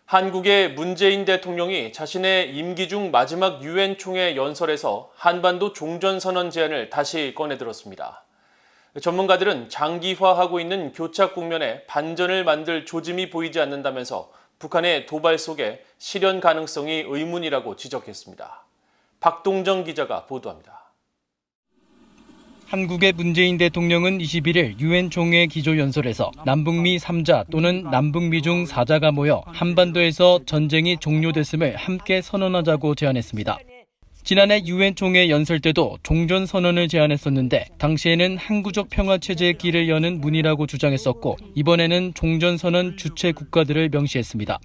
한국의 문재인 대통령이 자신의 임기 중 마지막 유엔 총회 연설에서 한반도 종전선언 제안을 다시 꺼내들었습니다. 전문가들은 장기화하고 있는 교착 국면에 반전을 만들 조짐이 보이지 않는다면서 북한의 도발 속에 실현 가능성이 의문이라고 지적했습니다. 박동정 기자가 보도합니다. 한국의 문재인 대통령은 21일 유엔 총회 기조연설에서 남북미 3자 또는 남북미 중 4자가 모여 한반도에서 전쟁이 종료됐음을 함께 선언하자고 제안했습니다. 지난해 유엔 총회 연설 때도 종전선언을 제안했었는데 당시에는 항구적 평화체제의 길을 여는 문이라고 주장했었고 이번에는 종전선언 주체 국가들을 명시했습니다.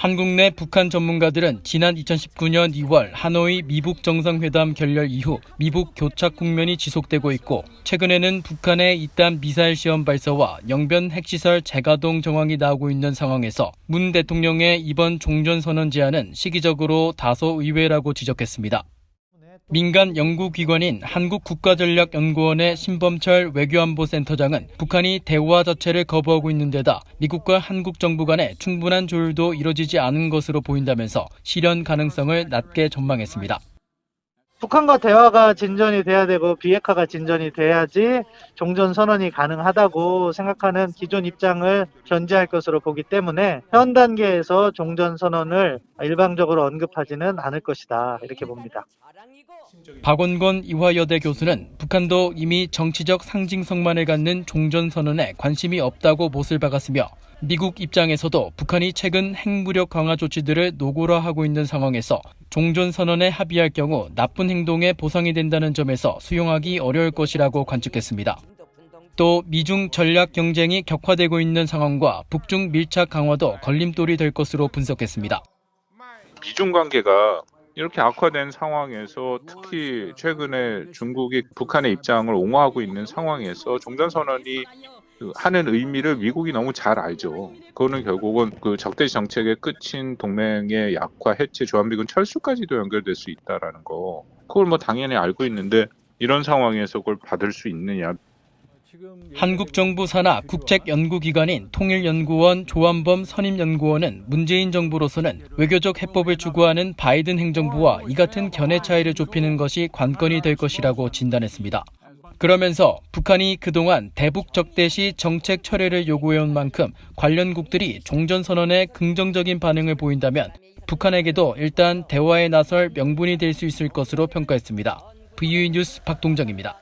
한국 내 북한 전문가들은 지난 2019년 2월 하노이 미북 정상회담 결렬 이후 미북 교착 국면이 지속되고 있고 최근에는 북한의 잇단 미사일 시험 발사와 영변 핵시설 재가동 정황이 나오고 있는 상황에서 문 대통령의 이번 종전선언 제안은 시기적으로 다소 의외라고 지적했습니다. 민간 연구기관인 한국국가전략연구원의 신범철 외교안보센터장은 북한이 대화 자체를 거부하고 있는 데다 미국과 한국 정부 간에 충분한 조율도 이뤄지지 않은 것으로 보인다면서 실현 가능성을 낮게 전망했습니다. 북한과 대화가 진전이 돼야 되고 비핵화가 진전이 돼야지 종전선언이 가능하다고 생각하는 기존 입장을 견지할 것으로 보기 때문에 현 단계에서 종전선언을 일방적으로 언급하지는 않을 것이다 이렇게 봅니다. 박원건 이화여대 교수는 북한도 이미 정치적 상징성만을 갖는 종전선언에 관심이 없다고 못을 박았으며 미국 입장에서도 북한이 최근 핵무력 강화 조치들을 노골화하고 있는 상황에서 종전선언에 합의할 경우 나쁜 행동에 보상이 된다는 점에서 수용하기 어려울 것이라고 관측했습니다. 또 미중 전략 경쟁이 격화되고 있는 상황과 북중 밀착 강화도 걸림돌이 될 것으로 분석했습니다. 미중 관계가 이렇게 악화된 상황에서 특히 최근에 중국이 북한의 입장을 옹호하고 있는 상황에서 종전선언이 하는 의미를 미국이 너무 잘 알죠. 그거는 결국은 그 적대시 정책의 끝인 동맹의 약화, 해체, 주한미군 철수까지도 연결될 수 있다라는 거. 그걸 뭐 당연히 알고 있는데 이런 상황에서 그걸 받을 수 있느냐. 한국 정부 산하 국책연구기관인 통일연구원 조한범 선임연구원은 문재인 정부로서는 외교적 해법을 추구하는 바이든 행정부와 이 같은 견해 차이를 좁히는 것이 관건이 될 것이라고 진단했습니다. 그러면서 북한이 그동안 대북 적대시 정책 철회를 요구해온 만큼 관련국들이 종전선언에 긍정적인 반응을 보인다면 북한에게도 일단 대화에 나설 명분이 될 수 있을 것으로 평가했습니다. VU 뉴스 박동정입니다.